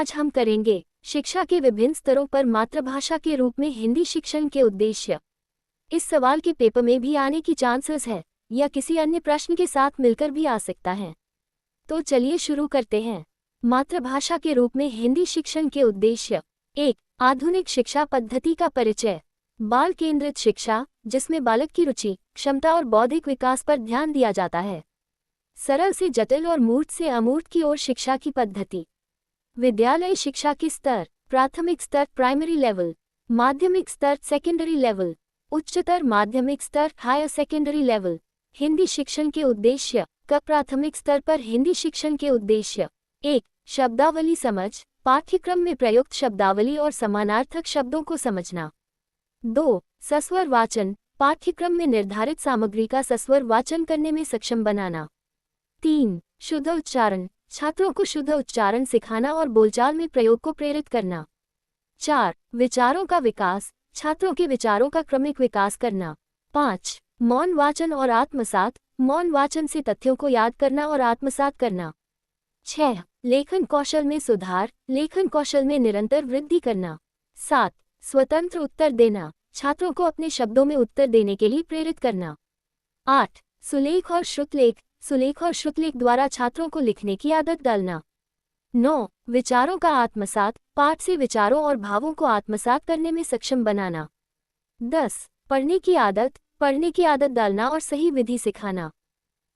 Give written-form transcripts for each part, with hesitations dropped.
आज हम करेंगे शिक्षा के विभिन्न स्तरों पर मातृभाषा के रूप में हिंदी शिक्षण के उद्देश्य। इस सवाल के पेपर में भी आने की चांसेस है या किसी अन्य प्रश्न के साथ मिलकर भी आ सकता है। तो चलिए शुरू करते हैं। मातृभाषा के रूप में हिंदी शिक्षण के उद्देश्य। 1. आधुनिक शिक्षा पद्धति का परिचय। बाल केंद्रित शिक्षा, जिसमें बालक की रुचि, क्षमता और बौद्धिक विकास पर ध्यान दिया जाता है। सरल से जटिल और मूर्त से अमूर्त की ओर शिक्षा की पद्धति। विद्यालय शिक्षा के स्तर। प्राथमिक स्तर प्राइमरी लेवल, माध्यमिक स्तर सेकेंडरी लेवल, उच्चतर माध्यमिक स्तर हायर सेकेंडरी लेवल। हिंदी शिक्षण के उद्देश्य। प्राथमिक स्तर पर हिंदी शिक्षण के उद्देश्य। 1. शब्दावली समझ, पाठ्यक्रम में प्रयुक्त शब्दावली और समानार्थक शब्दों को समझना। 2. सस्वर वाचन, पाठ्यक्रम में निर्धारित सामग्री का सस्वर वाचन करने में सक्षम बनाना। 3. शुद्ध उच्चारण, छात्रों को शुद्ध उच्चारण सिखाना और बोलचाल में प्रयोग को प्रेरित करना। 4. विचारों का विकास, छात्रों के विचारों का क्रमिक विकास करना। 5. मौन वाचन और आत्मसात, मौन वाचन से तथ्यों को याद करना और आत्मसात करना। 6. लेखन कौशल में सुधार, लेखन कौशल में निरंतर वृद्धि करना। 7. स्वतंत्र उत्तर देना, छात्रों को अपने शब्दों में उत्तर देने के लिए प्रेरित करना। 8. सुलेख और श्रुतलेख, सुलेख और श्रुतलेख द्वारा छात्रों को लिखने की आदत डालना। 9. विचारों का आत्मसात, पाठ से विचारों और भावों को आत्मसात करने में सक्षम बनाना। 10. पढ़ने की आदत डालना और सही विधि सिखाना।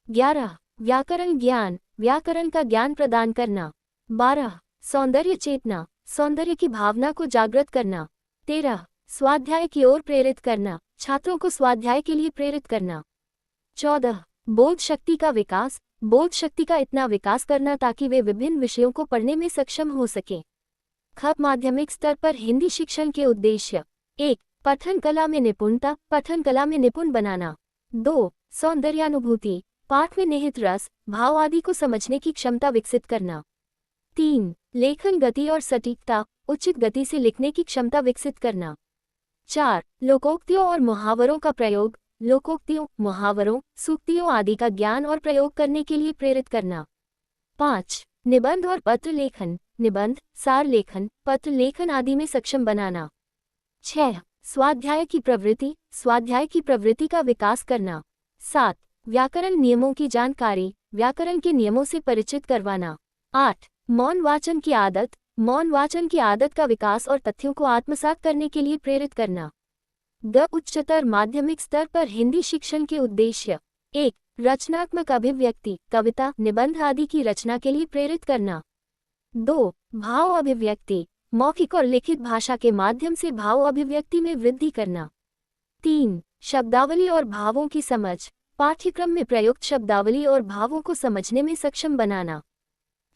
11. व्याकरण ज्ञान, व्याकरण का ज्ञान प्रदान करना। 12. सौंदर्य चेतना, सौंदर्य की भावना को जागृत करना। 13. स्वाध्याय की ओर प्रेरित करना, छात्रों को स्वाध्याय के लिए प्रेरित करना। 14. बोध शक्ति का विकास, बोध शक्ति का इतना विकास करना ताकि वे विभिन्न विषयों को पढ़ने में सक्षम हो सकें। माध्यमिक स्तर पर हिंदी शिक्षण के उद्देश्य। 1. पठन कला में निपुणता, पठन कला में निपुण बनाना। 2. सौंदर्यानुभूति, पाठ में निहित रस, भाव आदि को समझने की क्षमता विकसित करना। 3. लेखन गति और सटीकता, उचित गति से लिखने की क्षमता विकसित करना। 4. लोकोक्तियों और मुहावरों का प्रयोग, लोकोक्तियों, मुहावरों, सूक्तियों आदि का ज्ञान और प्रयोग करने के लिए प्रेरित करना। 5. निबंध और पत्र लेखन, निबंध, सार लेखन, पत्र लेखन आदि में सक्षम बनाना। 6. स्वाध्याय की प्रवृत्ति, स्वाध्याय की प्रवृत्ति का विकास करना। 7. व्याकरण नियमों की जानकारी, व्याकरण के नियमों से परिचित करवाना। 8. मौन वाचन की आदत, मौन वाचन की आदत का विकास और तथ्यों को आत्मसात करने के लिए प्रेरित करना। उच्चतर माध्यमिक स्तर पर हिंदी शिक्षण के उद्देश्य। 1. रचनात्मक अभिव्यक्ति, कविता, निबंध आदि की रचना के लिए प्रेरित करना। 2. भाव अभिव्यक्ति, मौखिक और लिखित भाषा के माध्यम से भाव अभिव्यक्ति में वृद्धि करना। 3. शब्दावली और भावों की समझ, पाठ्यक्रम में प्रयुक्त शब्दावली और भावों को समझने में सक्षम बनाना।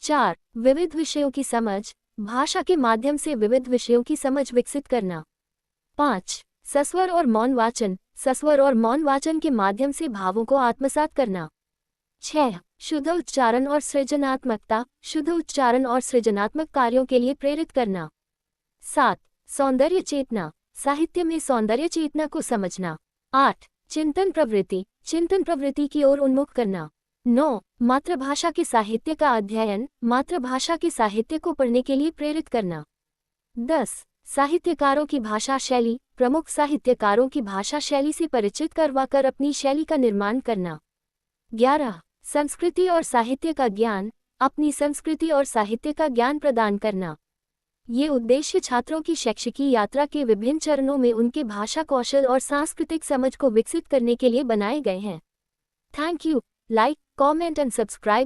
4. विविध विषयों की समझ, भाषा के माध्यम से विविध विषयों की समझ विकसित करना। 5. सस्वर और मौन वाचन, सस्वर और मौन वाचन के माध्यम से भावों को आत्मसात करना। 6. शुद्ध उच्चारण और सृजनात्मकता, शुद्ध उच्चारण और सृजनात्मक कार्यों के लिए प्रेरित करना। 7. सौंदर्य चेतना, साहित्य में सौंदर्य चेतना को समझना। 8. चिंतन प्रवृत्ति की ओर उन्मुख करना। 9. मातृभाषा के साहित्य का अध्ययन, मातृभाषा के साहित्य को पढ़ने के लिए प्रेरित करना। 10. साहित्यकारों की भाषा शैली, प्रमुख साहित्यकारों की भाषा शैली से परिचित करवाकर अपनी शैली का निर्माण करना। 11. संस्कृति और साहित्य का ज्ञान, अपनी संस्कृति और साहित्य का ज्ञान प्रदान करना। ये उद्देश्य छात्रों की शैक्षिकी यात्रा के विभिन्न चरणों में उनके भाषा कौशल और सांस्कृतिक समझ को विकसित करने के लिए बनाए गए हैं। Thank you. Like, comment and subscribe.